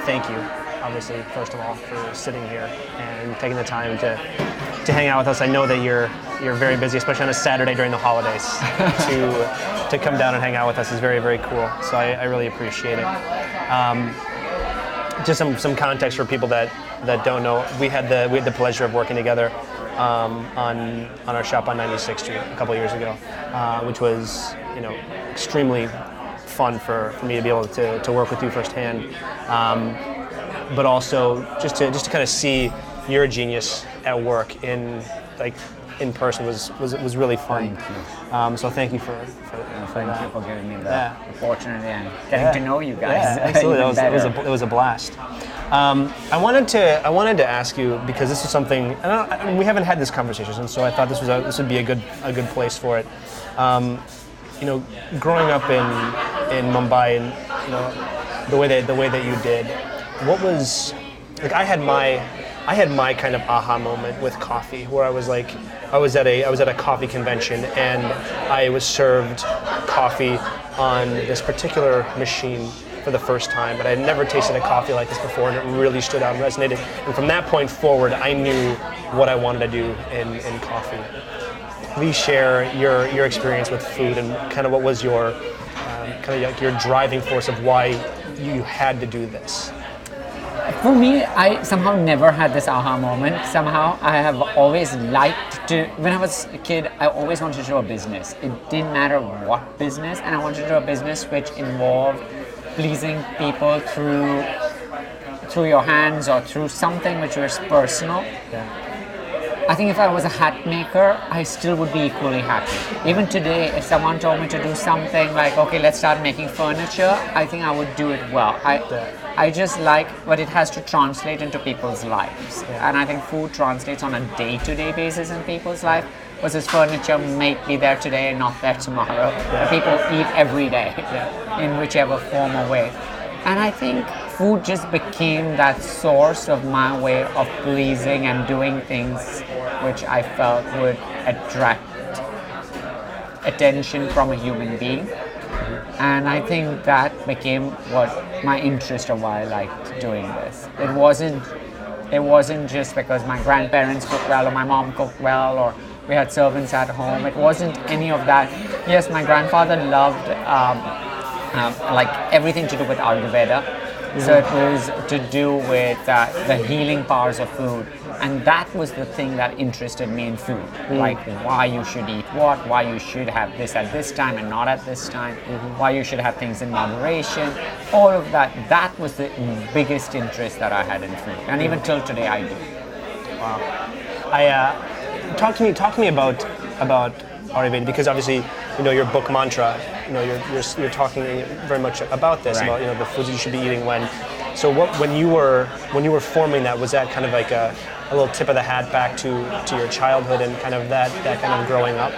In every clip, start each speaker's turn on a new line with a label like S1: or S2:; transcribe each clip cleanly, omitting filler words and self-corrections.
S1: Thank you, obviously, first of all, for sitting here and taking the time to hang out with us. I know that you're very busy, especially on a Saturday during the holidays. to come down and hang out with us is very, very cool. So I really appreciate it. Just some context for people that don't know. We had the pleasure of working together on our shop on 96th Street a couple years ago, which was extremely fun for me to be able to work with you firsthand, but also just to kind of see your genius at work in person was really fun.
S2: Thank you.
S1: So thank you for
S2: thank
S1: that.
S2: you for giving me the opportunity and getting to know you guys.
S1: Yeah, absolutely. It was a blast. I wanted to ask you, because this is something we haven't had this conversation, and so I thought this would be a good place for it. Growing up in Mumbai, and the way that you did, what was I had my kind of aha moment with coffee, where I was at a coffee convention, and I was served coffee on this particular machine for the first time, but I had never tasted a coffee like this before, and it really stood out and resonated. And from that point forward, I knew what I wanted to do in coffee. Please share your experience with food and kind of what was your your driving force of why you had to do this.
S2: For me, I somehow never had this aha moment. Somehow, I have always liked to, when I was a kid, I always wanted to do a business. It didn't matter what business, and I wanted to do a business which involved pleasing people through your hands or through something which was personal.
S1: Yeah.
S2: I think if I was a hat maker, I still would be equally happy. Even today, if someone told me to do something like, okay, let's start making furniture, I think I would do it well. I just like what it has to translate into people's lives.
S1: Yeah.
S2: And I think food translates on a day-to-day basis in people's life, versus furniture may be there today and not there tomorrow.
S1: Yeah.
S2: People eat every day,
S1: Yeah.
S2: in whichever form or way. And I think food just became that source of my way of pleasing and doing things which I felt would attract attention from a human being. And I think that became what my interest of why I liked doing this. It wasn't just because my grandparents cooked well or my mom cooked well or we had servants at home. It wasn't any of that. Yes, my grandfather loved everything to do with Ayurveda. So it was to do with the healing powers of food, and that was the thing that interested me in food. Like why you should eat what, why you should have this at this time and not at this time, why you should have things in moderation, all of that. That was the biggest interest that I had in food, and even till today I do.
S1: Wow. Talk to me about Ayurveda, because obviously your book mantra, you're talking very much about this,
S2: right.
S1: about the foods you should be eating when. So when you were forming that, was that kind of like a little tip of the hat back to your childhood and kind of that kind of growing up?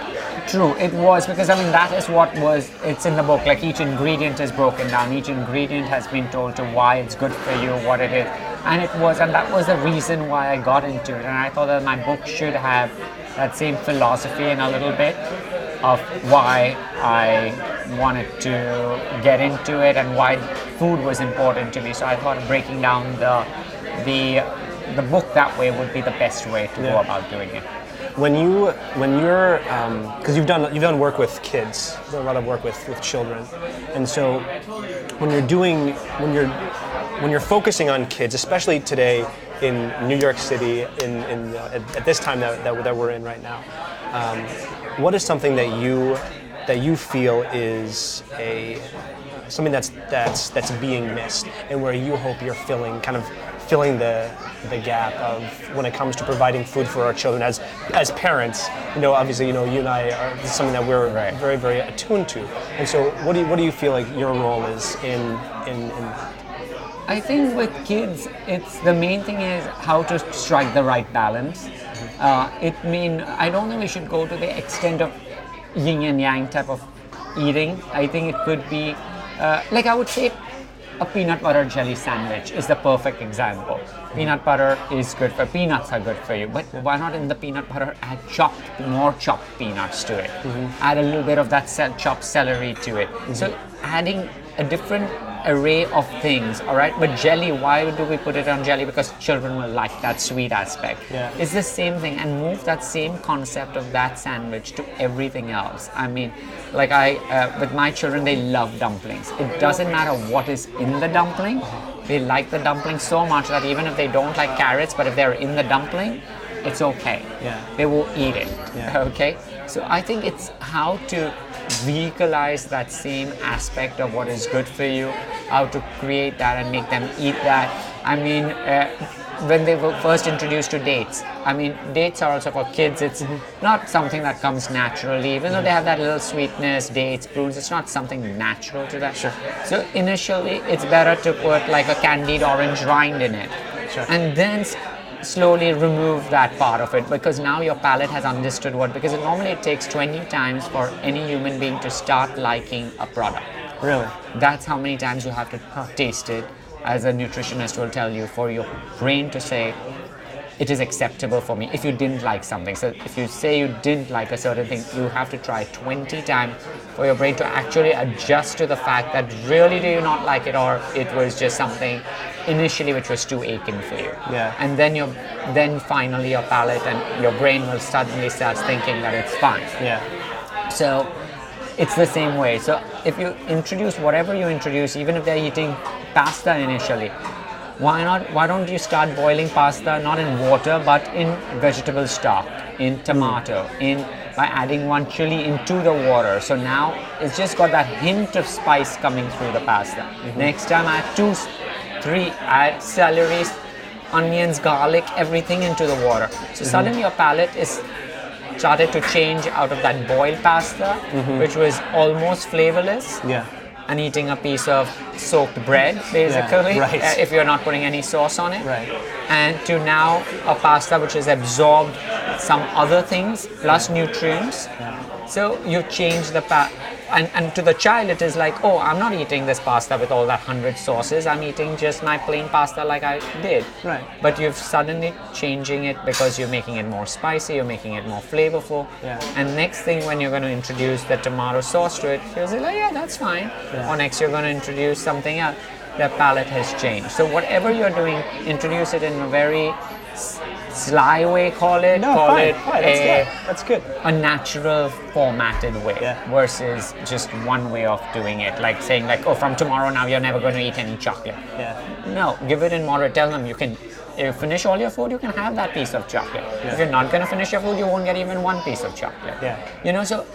S2: True, it was, because that is it's in the book, like each ingredient is broken down, each ingredient has been told to why it's good for you, what it is, and that was the reason why I got into it, and I thought that my book should have that same philosophy in a little bit of why I wanted to get into it and why food was important to me. So I thought breaking down the book that way would be the best way to go about doing it.
S1: When you're, because you've done work with kids, you've done a lot of work with children, and so when you're focusing on kids, especially today in New York City, at this time that we're in right now, what is something that you feel is something that's being missed, and where you hope you're filling the gap of when it comes to providing food for our children as parents? Obviously, you and I this is something that we're very, very attuned to. And so, what do you feel like your role is in that?
S2: I think with kids, the main thing is how to strike the right balance. I don't think we should go to the extent of yin and yang type of eating. I think it could be, like I would say, a peanut butter jelly sandwich is the perfect example. Peanut butter is good for, peanuts are good for you, but why not in the peanut butter add more chopped peanuts to it? Add a little bit of that chopped celery to it. So adding a different array of things, all right? But jelly, why do we put it on jelly? Because children will like that sweet aspect.
S1: Yeah.
S2: It's the same thing, and move that same concept of that sandwich to everything else. I mean, like with my children, they love dumplings. It doesn't matter what is in the dumpling. They like the dumpling so much that even if they don't like carrots, but if they're in the dumpling, it's okay.
S1: Yeah.
S2: They will eat it.
S1: Yeah.
S2: Okay? So I think it's how to vehicleize that same aspect of what is good for you, how to create that and make them eat that. I mean, when they were first introduced to dates, I mean, dates are also for kids. It's not something that comes naturally, even though they have that little sweetness, dates, prunes, it's not something natural to that.
S1: Sure.
S2: So initially, it's better to put like a candied orange rind in it.
S1: Sure.
S2: And then slowly remove that part of it, because now your palate has understood because normally it takes 20 times for any human being to start liking a product.
S1: Really?
S2: That's how many times you have to taste it, as a nutritionist will tell you, for your brain to say it is acceptable for me if you didn't like something. So if you say you didn't like a certain thing, you have to try 20 times for your brain to actually adjust to the fact that really do you not like it, or it was just something initially which was too aching for you.
S1: Yeah.
S2: And then finally your palate and your brain will suddenly start thinking that it's fine.
S1: Yeah.
S2: So it's the same way. So if you introduce whatever you introduce, even if they're eating pasta initially, why don't you start boiling pasta not in water but in vegetable stock, in tomato, by adding one chili into the water. So now it's just got that hint of spice coming through the pasta. Next time add 2, 3, add celery, onions, garlic, everything into the water. So suddenly your palate is started to change out of that boiled pasta, which was almost flavorless, and eating a piece of soaked bread, basically, if you're not putting any sauce on it, and to now a pasta which has absorbed some other things plus nutrients. So you change the and to the child it is like, oh, I'm not eating this pasta with all that 100 sauces, I'm eating just my plain pasta like I did.
S1: Right.
S2: But you're suddenly changing it because you're making it more spicy, you're making it more flavorful. And next thing, when you're going to introduce the tomato sauce to it, you'll say like, yeah, that's fine. Or next you're going to introduce something else. Their palate has changed. So whatever you're doing, introduce it in a very sly way, call it
S1: That's good.
S2: a natural formatted way, versus just one way of doing it, like saying like, oh, from tomorrow now you're never going to eat any chocolate. No, give it in moderate. Tell them if you finish all your food, you can have that piece of chocolate. If you're not going to finish your food, you won't get even one piece of chocolate. You know, so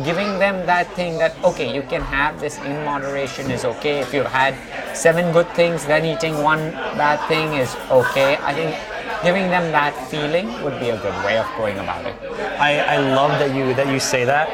S2: giving them that thing that, okay, you can have this in moderation is okay. If you've had 7 good things, then eating one bad thing is okay. I think giving them that feeling would be a good way of going about it.
S1: I love that you say that.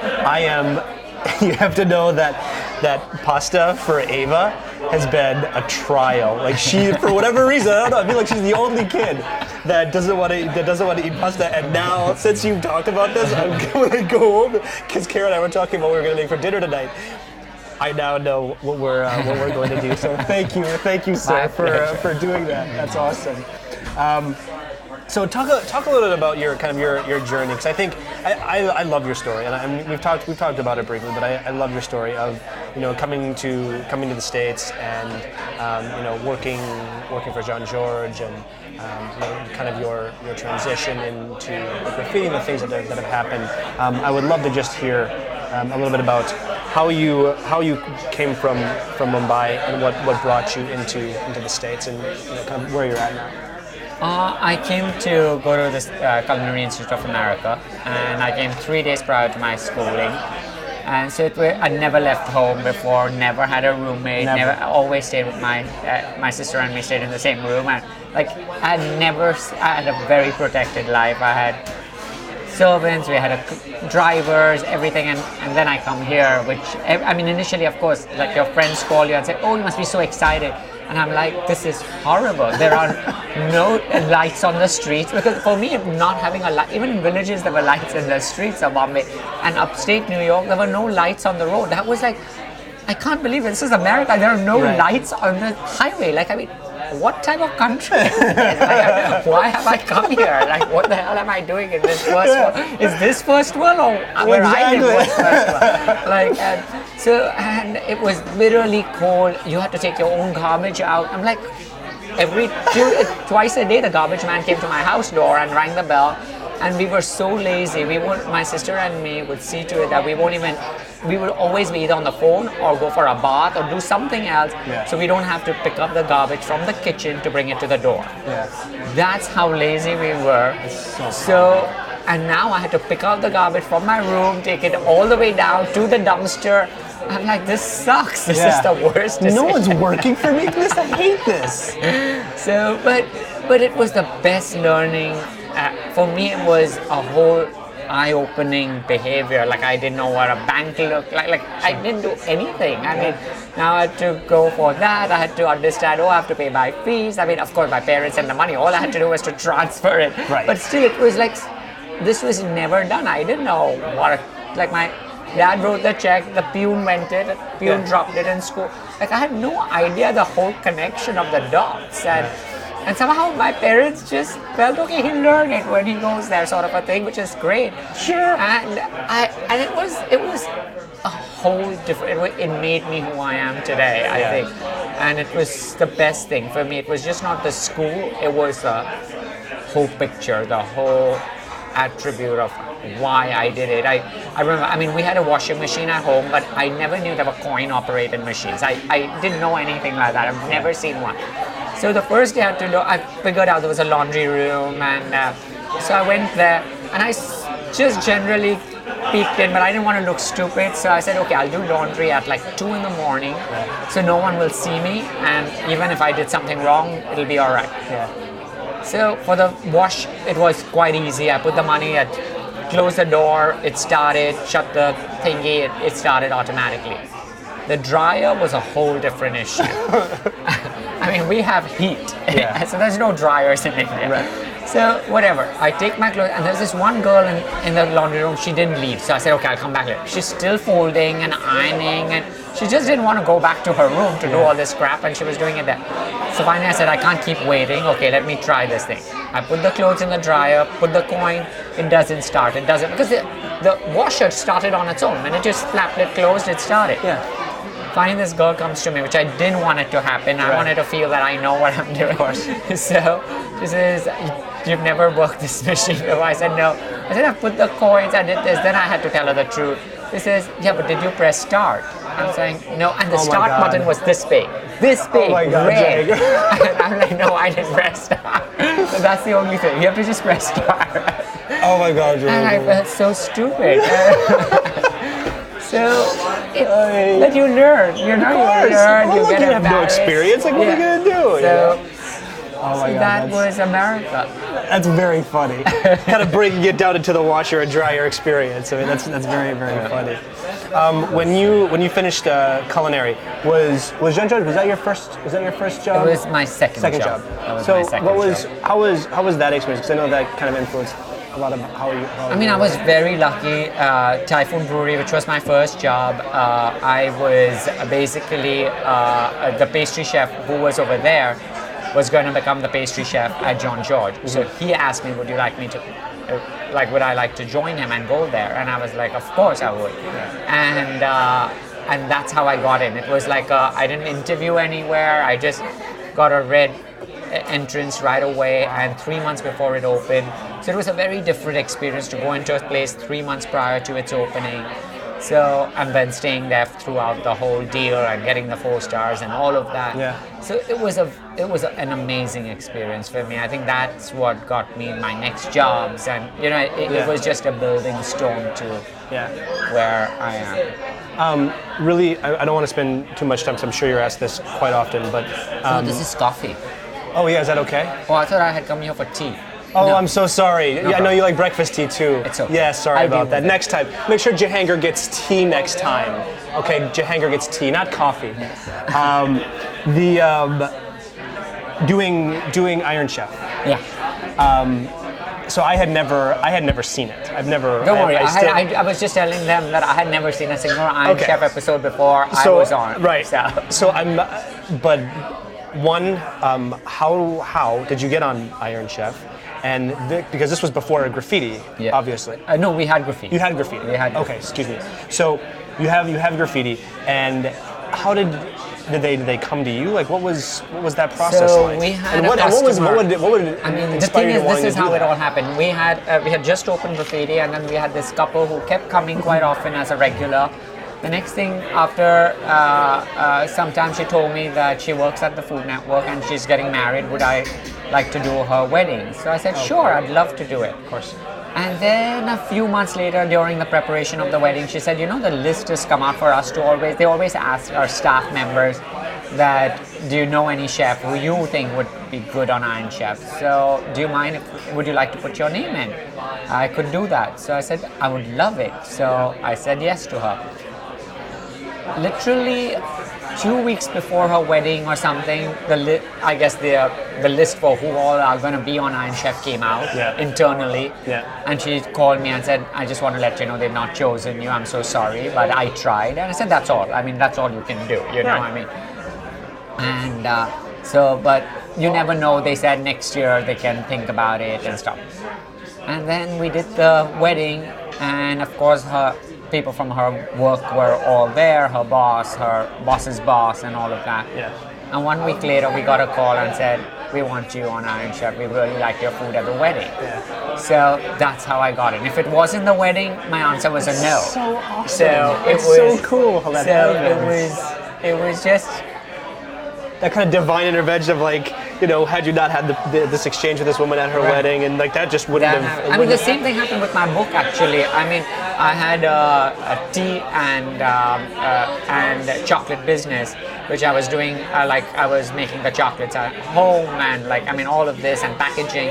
S1: You have to know that pasta for Ava has been a trial. Like, she, for whatever reason, I don't know, I feel like she's the only kid that doesn't want to eat pasta. And now, since you've talked about this, I'm gonna go home, because Kara and I were talking about what we're gonna make for dinner tonight. I now know what we're going to do. So thank you, sir, for doing that. That's awesome. So talk a little bit about your journey, because I think I love your story, and I mean, we've talked about it briefly, but I love your story of, you know, coming to the States and you know, working for Jean-Georges, and you know, kind of your transition into graffiti and the things that have happened. I would love to just hear a little bit about how you came from Mumbai and what brought you into the States, and, you know, kind of where you're at now.
S2: I came to go to this Culinary Institute of America, and I came 3 days prior to my schooling. And so I never left home before, never had a roommate, never always stayed with my sister and me stayed in the same room. And like, I had a very protected life. I had servants, we had drivers, everything, and then I come here, which, I mean, initially, of course, like, your friends call you and say, oh, you must be so excited. And I'm like, this is horrible. There are no lights on the streets, because for me, not having a light, even in villages there were lights in the streets of Bombay, and upstate New York there were no lights on the road. That was like, I can't believe it. This is America. There are no lights on the highway. Like, I mean, what type of country is this? Like, why have I come here? Like, what the hell am I doing in this first world? Is this first world, or where I live was first world? Like, and it was literally cold. You had to take your own garbage out. I'm like, twice a day the garbage man came to my house door and rang the bell. And we were so lazy. My sister and me would see to it that we would always be either on the phone or go for a bath or do something else, so we don't have to pick up the garbage from the kitchen to bring it to the door. That's how lazy we were. And now I had to pick up the garbage from my room, take it all the way down to the dumpster. I'm like, this sucks. This is the worst decision.
S1: No one's working for me. I hate this.
S2: So, but it was the best learning. For me, it was a whole eye-opening behavior. Like, I didn't know what a bank looked like. Like, I didn't do anything. I mean, now I had to go for that. I had to understand, I have to pay my fees. I mean, of course, my parents sent the money. All I had to do was to transfer it. But still, it was like, this was never done. I didn't know like, my dad wrote the check, the peon went it, the peon dropped it in school. Like, I had no idea the whole connection of the dots. And somehow my parents just felt, okay, he'll learn it when he goes there, sort of a thing, which is great.
S1: Sure.
S2: And it was a whole different. It made me who I am today, I think. And it was the best thing for me. It was just not the school. It was the whole picture, the whole attribute of why I did it. I remember, I mean, we had a washing machine at home, but I never knew there were coin-operated machines. I didn't know anything like that. I've never seen one. So the first day I figured out there was a laundry room, and so I went there, and I just generally peeked in, but I didn't want to look stupid, so I said, okay, I'll do laundry at like 2 in the morning, so no one will see me, and even if I did something wrong, it'll be all right. So for the wash, it was quite easy. I put the money, I closed the door, it started, shut the thingy, it started automatically. The dryer was a whole different issue. I mean, we have heat, so there's no dryers in India. So whatever, I take my clothes, and there's this one girl in the laundry room, she didn't leave. So I said, okay, I'll come back later. She's still folding and ironing, and she just didn't want to go back to her room to do all this crap, and she was doing it there. So finally I said, I can't keep waiting. Okay, let me try this thing. I put the clothes in the dryer, put the coin, it doesn't start. It doesn't, because the washer started on its own. When it just slapped it closed, it started. Finally, this girl comes to me, which I didn't want it to happen. I wanted to feel that I know what I'm doing. Of course. So she says, you've never worked this machine before? I said, no. I said, I put the coins, I did this. Then I had to tell her the truth. She says, yeah, but did you press start? I'm saying, no. And the start button was this big. This big, red. And I'm like, no, I didn't press start. So that's the only thing. You have to just press start.
S1: Oh my God,
S2: and I felt so stupid. But you learn, you learn, you get
S1: you have no experience, like what are you going to do?
S2: That was America.
S1: That's very funny. Kind of breaking it down into the washer and dryer experience. I mean, that's very, very funny. When you finished culinary, was Jean George, was that your first job?
S2: It was my second job.
S1: So how was that experience? Because I know that kind of influenced a lot of how you.
S2: I was very lucky. Typhoon Brewery, which was my first job, I was basically the pastry chef who was over there was going to become the pastry chef at John George. So he asked me, would you like me to, would I like to join him and go there? And I was like, of course I would. And that's how I got in. It was like I didn't interview anywhere. I just got a red entrance right away, and 3 months before it opened. So it was a very different experience to go into a place 3 months prior to its opening. So, and then staying there throughout the whole deal and getting the 4 stars and all of that. So it was an amazing experience for me. I think that's what got me my next jobs, and it was just a building stone to where I am.
S1: Really, I don't want to spend too much time, because I'm sure you're asked this quite often, but...
S2: this is coffee.
S1: Oh yeah, is that okay?
S2: Oh, I thought I had come here for tea.
S1: Oh, no. I'm so sorry. I know you like breakfast tea too.
S2: It's okay.
S1: Yeah, sorry about that. Next time, make sure Jehangir gets tea next time. Okay, Jehangir gets tea, not coffee. doing Iron Chef.
S2: Yeah.
S1: So I had never seen it. I've never.
S2: Don't worry.
S1: still-
S2: I was just telling them that I had never seen a single Iron
S1: Okay.
S2: Chef episode before I
S1: So
S2: was on.
S1: right.
S2: So.
S1: So I'm, but one, how did you get on Iron Chef? And because this was before Graffiti,
S2: Yeah.
S1: obviously.
S2: No, we had Graffiti.
S1: You had Graffiti.
S2: We had
S1: Okay, excuse me. So you have Graffiti, and how did they come to you? Like, what was that process
S2: So
S1: like?
S2: we had
S1: and
S2: a
S1: what
S2: customer.
S1: what would
S2: I mean, the
S1: inspire
S2: thing
S1: you
S2: is,
S1: to wanting
S2: this is
S1: to do
S2: how it
S1: that?
S2: all happened. We had just opened Graffiti, and then we had this couple who kept coming quite often as a regular. The next thing, after some time, she told me that she works at the Food Network and she's getting married. Would I like to do her wedding? So I said, sure, I'd love to do it.
S1: Of course.
S2: And then a few months later, during the preparation of the wedding, she said, the list has come out for us to they always ask our staff members that, do you know any chef who you think would be good on Iron Chef? So do you mind, would you like to put your name in? I could do that. So I said, I would love it. So I said yes to her. Literally 2 weeks before her wedding or something, I guess the list for who all are going to be on Iron Chef came out internally.
S1: Yeah.
S2: And she called me and said, I just want to let you know they've not chosen you. I'm so sorry, but I tried. And I said, that's all. I mean, that's all you can do. You know what I mean? And but you never know. They said next year they can think about it and stuff. And then we did the wedding, and of course people from her work were all there, her boss's boss, and all of that.
S1: Yeah.
S2: And 1 week later, we got a call and said, we want you on Iron Chef. We really like your food at the wedding.
S1: Yeah.
S2: So that's how I got it. If it wasn't the wedding, my answer was a no.
S1: So awesome.
S2: So
S1: it's so cool how that happens.
S2: it was just.
S1: That kind of divine intervention of like, had you not had this exchange with this woman at her wedding, and like that just wouldn't have.
S2: I mean, the same thing happened with my book actually. I mean, I had a tea and chocolate business, which I was doing. I was making the chocolates at home, and all of this and packaging,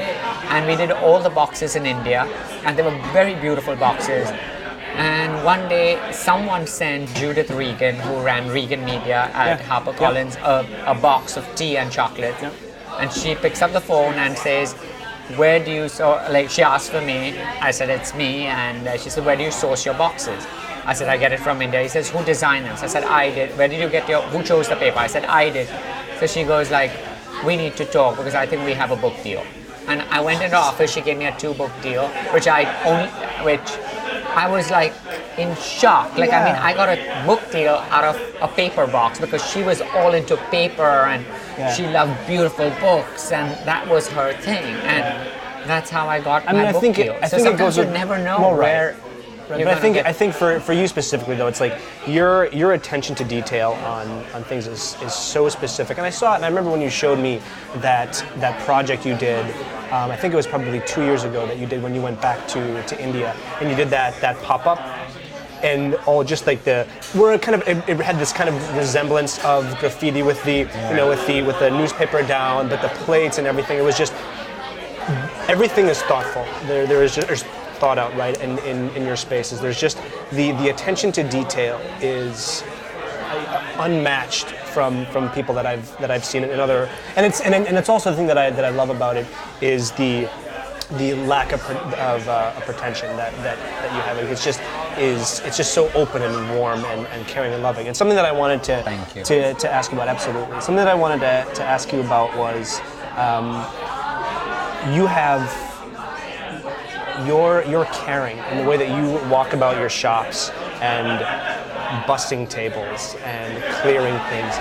S2: and we did all the boxes in India, and they were very beautiful boxes. And one day, someone sent Judith Regan, who ran Regan Media at HarperCollins, a box of tea and chocolate.
S1: Yeah.
S2: And she picks up the phone and says, where do you she asked for me. I said, it's me. And she said, where do you source your boxes? I said, I get it from India. He says, who designed them? So I said, I did. Where did you get who chose the paper? I said, I did. So she goes we need to talk because I think we have a book deal. And I went into office, she gave me a 2-book deal, which I was in shock. I got a book deal out of a paper box because she was all into paper and she loved beautiful books, and that was her thing. And that's how I got my book deal.
S1: I think it goes
S2: you
S1: with,
S2: never know
S1: where.
S2: Right.
S1: But I think for you specifically though, it's like your attention to detail on things is so specific. And I saw it, and I remember when you showed me that project you did. I think it was probably 2 years ago that you did when you went back to India, and you did that pop up, and all just like it had this kind of resemblance of Graffiti with the with the newspaper down, but the plates and everything. It was just everything is thoughtful. There's thought out right in your spaces. There's just the attention to detail is unmatched from people that I've seen it in other, and it's also the thing that I love about it is the lack of pretension that you have. It's just so open and warm and caring and loving. And something that I wanted to ask you about, absolutely. Something that I wanted to ask you about was you have your caring and the way that you walk about your shops and busting tables and clearing things.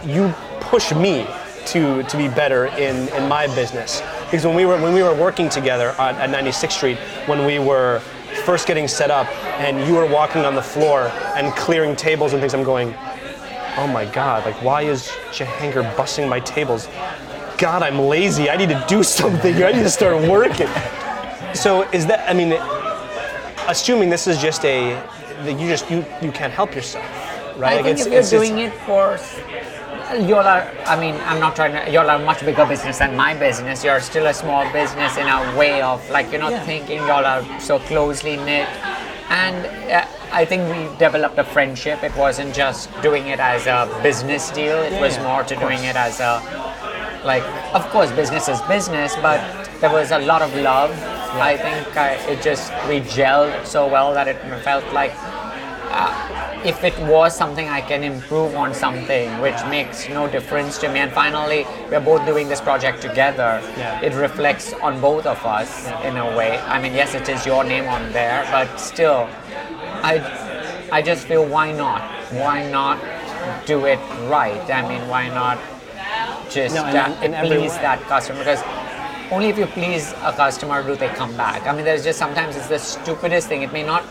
S1: You push me to be better in my business, because when we were working together at 96th Street, when we were first getting set up and you were walking on the floor and clearing tables and things, I'm going, oh my God, why is Jehangir busting my tables? God, I'm lazy. I need to do something. I need to start working. So is that? I mean, assuming this is just you can't help yourself, right?
S2: I think if you're doing it for, I'm not trying to. You're a much bigger business than my business. You're still a small business in a way of thinking. Y'all are so closely knit, And I think we developed a friendship. It wasn't just doing it as a business deal. It was more to doing it as a, like, of course, business is business, but there was a lot of love. I think we gelled so well that it felt like if it was something I can improve on something, which makes no difference to me, and finally we're both doing this project together, it reflects on both of us in a way. I mean, yes, it is your name on there, but still, I just feel why not? Why not do it right? I mean, why not just please that customer? Because only if you please a customer do they come back. I mean, there's just sometimes it's the stupidest thing. It may not.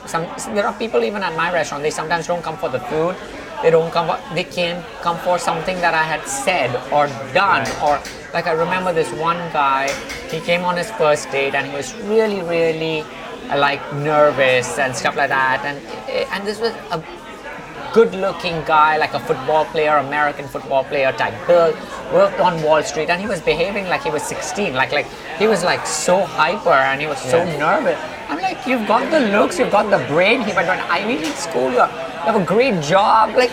S2: There are people even at my restaurant. They sometimes don't come for the food. They can't come for something that I had said or done. Or like I remember this one guy. He came on his first date and he was really, really like nervous and stuff like that. And this was a good-looking guy, like a football player, American football player type build, worked on Wall Street, and he was behaving like he was 16, like he was like so hyper and he was so nervous. I'm like, you've got the looks, you've got the brain, he went to an Ivy League school, you have a great job, like,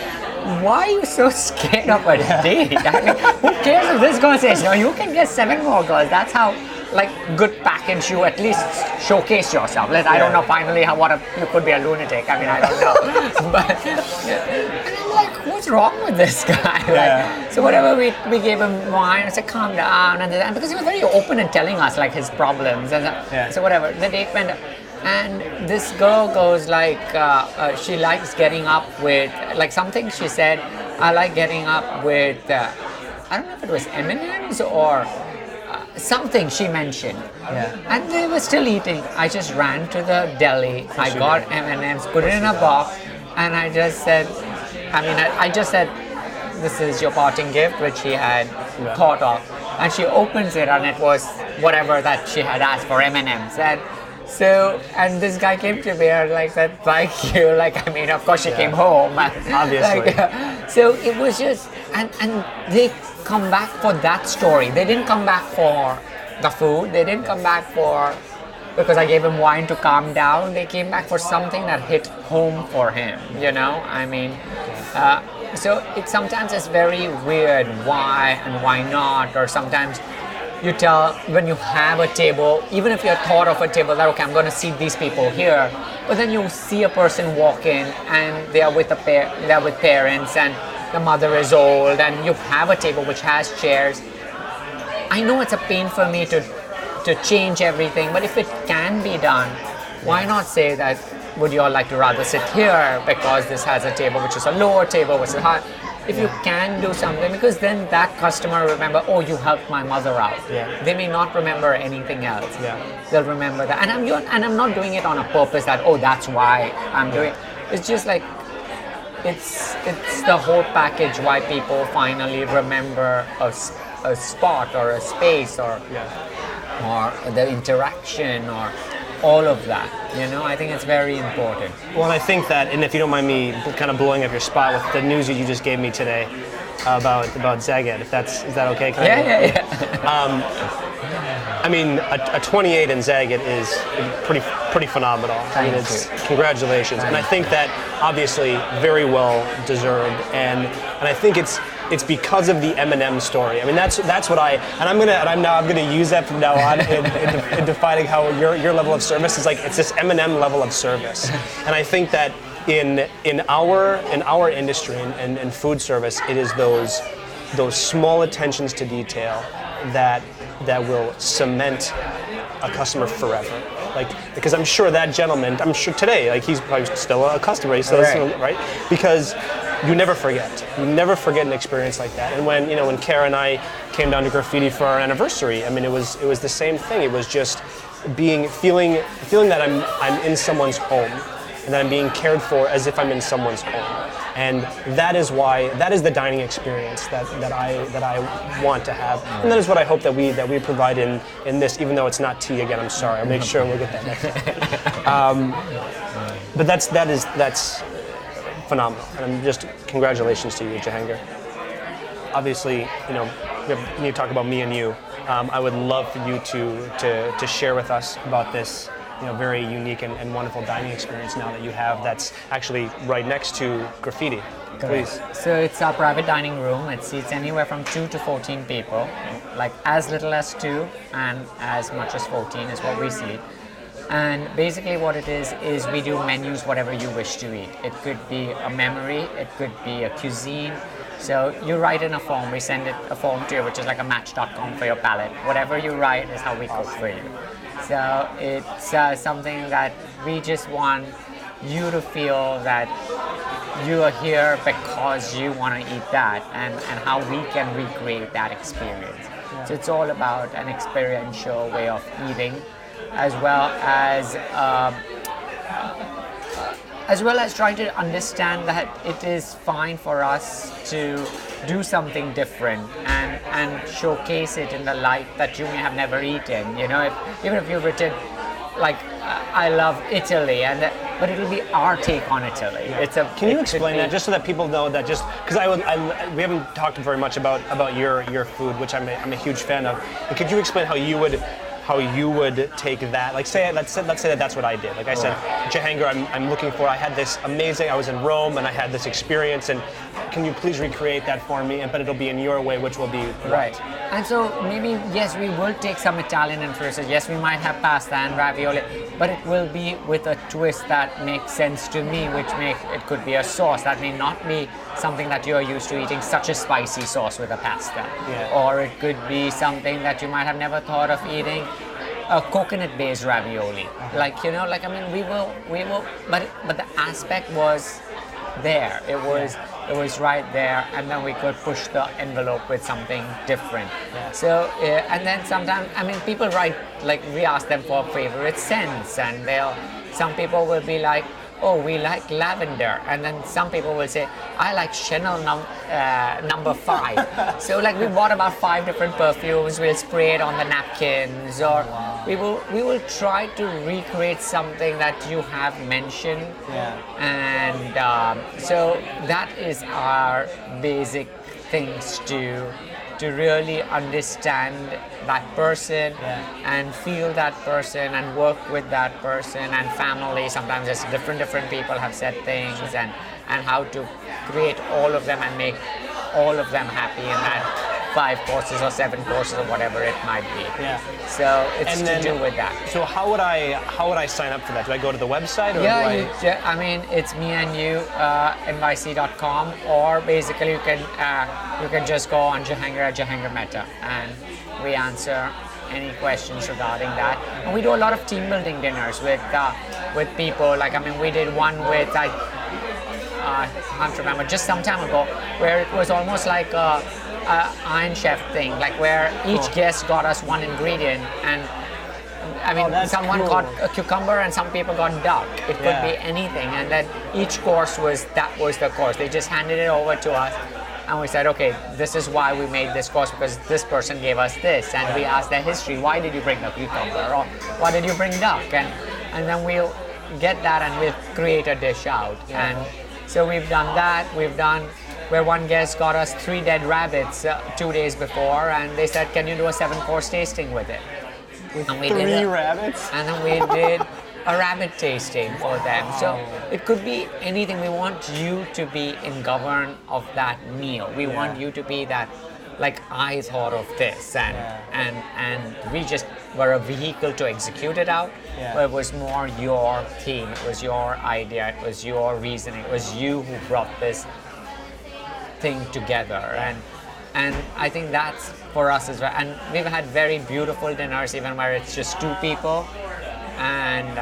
S2: why are you so scared of a date? I mean, who cares if this girl says no? You can get 7 more girls. That's how, like, good package you at least showcase yourself. I don't know finally you could be a lunatic. I mean, I don't know. But and I'm like, what's wrong with this guy? So whatever we gave him wine, I said, calm down, and because he was very open in telling us like his problems, and so whatever. The date went. And this girl goes like, she likes getting up with, like something she said, I like getting up with, I don't know if it was M&M's or something she mentioned. And they were still eating. I just ran to the deli, I got M&M's, put it in a box, and I just said, I just said, this is your parting gift, which she had thought of. And she opens it and it was whatever that she had asked for, M&M's. And this guy came to me and like said, thank you. Like, I mean, of course she came home.
S1: Obviously.
S2: So it was just, and they come back for that story. They didn't come back for the food. They didn't come back because I gave him wine to calm down. They came back for something that hit home for him, I mean, so sometimes it's very weird why and why not, or sometimes you tell when you have a table, even if you're thought of a table that, okay, I'm going to seat these people here, but then you see a person walk in and they are with parents and the mother is old and you have a table which has chairs. I know it's a pain for me to change everything, but if it can be done, why not say that, would you all like to rather sit here because this has a table which is a lower table, which is high. If you can do something, because then that customer will remember, oh, you helped my mother out. They may not remember anything else. They'll remember that. And I'm not doing it on a purpose that, oh, that's why I'm doing it. It's just like, it's the whole package why people finally remember a spot or a space or the interaction or all of that, I think it's very important.
S1: Well, and I think that, and if you don't mind me kind of blowing up your spot with the news that you just gave me today about Zagat, is that okay? I mean, a 28 in Zagat is pretty phenomenal. Congratulations. And I think that obviously very well deserved, and I think it's because of the M&M story. I mean, that's what I'm gonna use that from now on in defining how your level of service is like. It's this M&M level of service, and I think that in our industry and food service, it is those small attentions to detail that will cement a customer forever. Like, because I'm sure that gentleman, today, like, he's probably still a customer, right? Because you never forget. You never forget an experience like that. And when Kara and I came down to Graffiti for our anniversary, I mean, it was the same thing. It was just feeling that I'm in someone's home, and that I'm being cared for as if I'm in someone's home. And that is the dining experience that I want to have, and that is what I hope that we provide in this. Even though it's not tea again, I'm sorry. I'll make sure we'll get that next time. But that's phenomenal, and I'm just congratulations to you, Jehangir. Obviously, when you talk about me and you, I would love for you to share with us about this very unique and wonderful dining experience now that you have that's actually right next to Graffiti. Please.
S2: So it's our private dining room. It seats anywhere from 2 to 14 people, like as little as 2 and as much as 14 is what we seat. And basically what it is we do menus whatever you wish to eat. It could be a memory, it could be a cuisine. So you write in a form, we send it a form to you, which is like a match.com for your palate. Whatever you write is how we cook for you. So it's something that we just want you to feel that you are here because you want to eat that, and how we can recreate that experience. Yeah. So it's all about an experiential way of eating, as well as trying to understand that it is fine for us to do something different and showcase it in the light that you may have never eaten. Even if you've written like I love Italy, but it'll be our take on Italy.
S1: Can you explain that just so that people know that, just because we haven't talked very much about your food, which I'm a huge fan of. And could you explain how you would take that? Like let's say that's what I did. Like I said, Jehangir, I'm looking for. I had this amazing. I was in Rome and I had this experience, and can you please recreate that for me? But it'll be in your way, which will be
S2: right. And so maybe yes, we will take some Italian influences. Yes, we might have pasta and ravioli, but it will be with a twist that makes sense to me, it could be a sauce that may not be something that you're used to eating, such a spicy sauce with a pasta. Yeah. Or it could be something that you might have never thought of eating, a coconut-based ravioli. We will, but the aspect was there. It was right there, and then we could push the envelope with something different. Yeah. So, and then sometimes, people write, like we ask them for favorite scents, and some people will be like, oh, we like lavender, and then some people will say, I like Chanel number 5. So we bought about 5 different perfumes, we'll spray it on the napkins, or we will try to recreate something that you have mentioned. Yeah. And so that is our basic things to really understand that person and feel that person and work with that person and family. Sometimes it's different people have said things, and how to create all of them and make all of them happy in that 5 courses or 7 courses or whatever it might be. Yeah. So it's to do with that.
S1: So how would I sign up for that? Do I go to the website? Or
S2: it's me and you, NYC.com, or basically you can just go on Jehangir Mehta, and we answer any questions regarding that. And we do a lot of team building dinners with people. We did one with I can't remember, just some time ago, where it was almost like a Iron Chef thing, where each guest got us one ingredient, and someone got a cucumber and some people got duck. It could be anything, and then each course was the course. They just handed it over to us, and we said, okay, this is why we made this course, because this person gave us this, and we asked their history. Why did you bring the cucumber, or why did you bring duck? And then we'll get that and we'll create a dish out. And so we've done that. We've done where one guest got us 3 dead rabbits 2 days before, and they said, can you do a 7-course tasting with it?
S1: And we did rabbits?
S2: And then we did a rabbit tasting for them. So it could be anything. We want you to be in govern of that meal. We want you to be that, I thought of this, and we just were a vehicle to execute it out. Yeah. But it was more your theme, it was your idea, it was your reasoning, it was you who brought this thing together, and I think that's for us as well. And we've had very beautiful dinners, even where it's just 2 people, and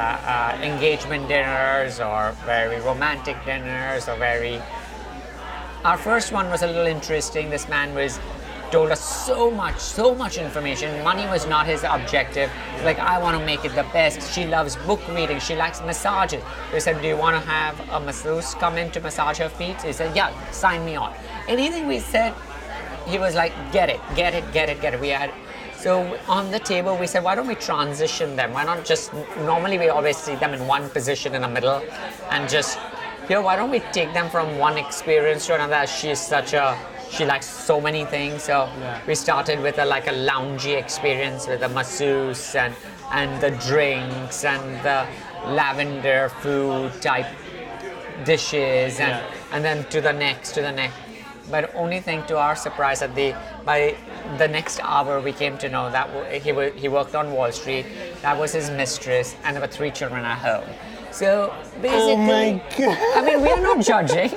S2: engagement dinners, or very romantic dinners, or our first one was a little interesting. This man told us so much information. Money was not his objective. I want to make it the best. She loves book reading. She likes massages. We said, do you want to have a masseuse come in to massage her feet? He said, yeah, sign me on. Anything we said, he was like, get it. So on the table, we said, why don't we transition them? Why not just, normally we always see them in one position in the middle, and just, here, why don't we take them from one experience to another? She likes so many things, so we started with a loungy experience with a masseuse, and and the drinks and the lavender food type dishes and then to the next. But only thing to our surprise by the next hour we came to know that he worked on Wall Street. That was his mistress, and there were 3 children at home. So basically,
S1: oh my God.
S2: I mean, we are not judging.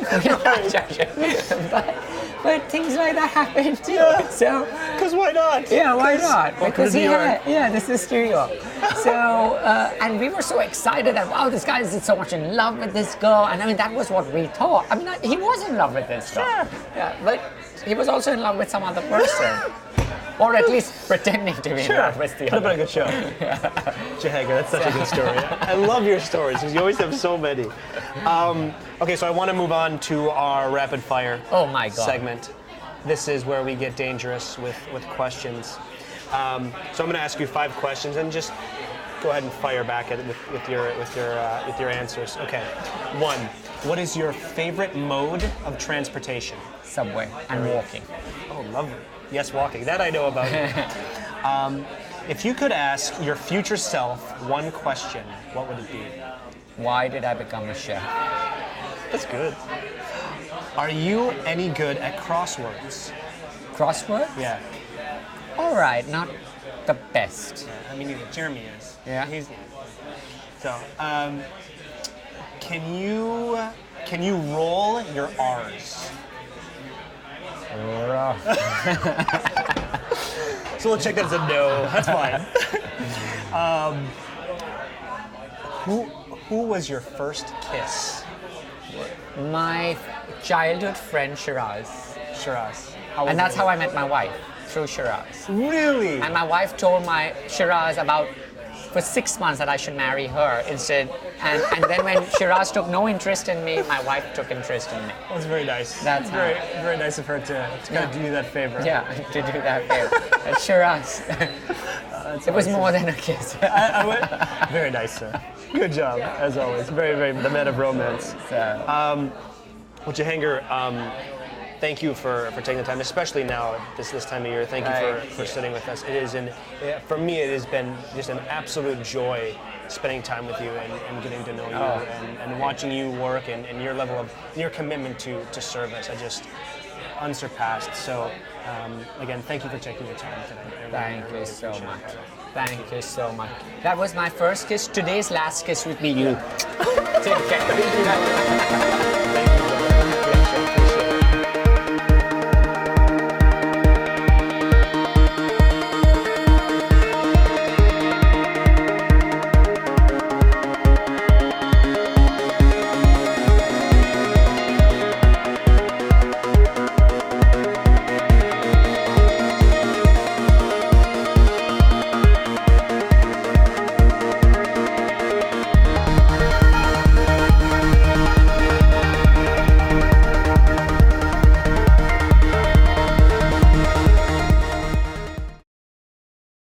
S2: But things like that happen too.
S1: Yeah.
S2: So,
S1: because why not?
S2: Yeah, why not? Because
S1: New York.
S2: this is New York. So, and we were so excited that wow, this guy is so much in love with this girl, and I mean that was what we thought. I mean, he was in love with this girl.
S1: Sure.
S2: Yeah, but he was also in love with some other person. Or at least pretending to be in love with the
S1: Could have been
S2: other.
S1: a good show. Jehangir, that's such a good story. I love your stories because you always have so many. Okay, so I want to move on to our rapid fire
S2: Oh my God.
S1: segment. This is where we get dangerous with questions. So I'm going to ask you 5 questions and just go ahead and fire back at it with your answers. Okay. 1. What is your favorite mode of transportation?
S2: Subway and walking.
S1: Oh, lovely. Yes, walking. That I know about you. If you could ask your future self one question, what would it be?
S2: Why did I become a chef?
S1: That's good. Are you any good at crosswords?
S2: Crossword?
S1: Yeah.
S2: All right, not the best.
S1: I mean, Jeremy is.
S2: Yeah.
S1: He's. So, can you roll your R's? So we'll check that as a no. That's fine. Who was your first kiss?
S2: My childhood friend Shiraz.
S1: Shiraz.
S2: And that's how I met my wife, through Shiraz.
S1: Really?
S2: And my wife told my Shiraz for 6 months that I should marry her instead. And then when Shiraz took no interest in me, my wife took interest in me.
S1: That was very nice.
S2: That's
S1: very, very nice of her to kind of do you that favor.
S2: Yeah, to do that favor. But Shiraz, it was more than a kiss.
S1: Very nice, sir. Good job, as always. Very, very the man of romance. Well, Jehangir, thank you for taking the time, especially now this time of year. Thank you for sitting with us. It is for me, it has been just an absolute joy spending time with you and getting to know you and watching you work and your level of your commitment to service. I just unsurpassed. So again, thank you for taking your time today.
S2: Thank you so much. Thank you so much. That was my first kiss. Today's last kiss would be you. Take care.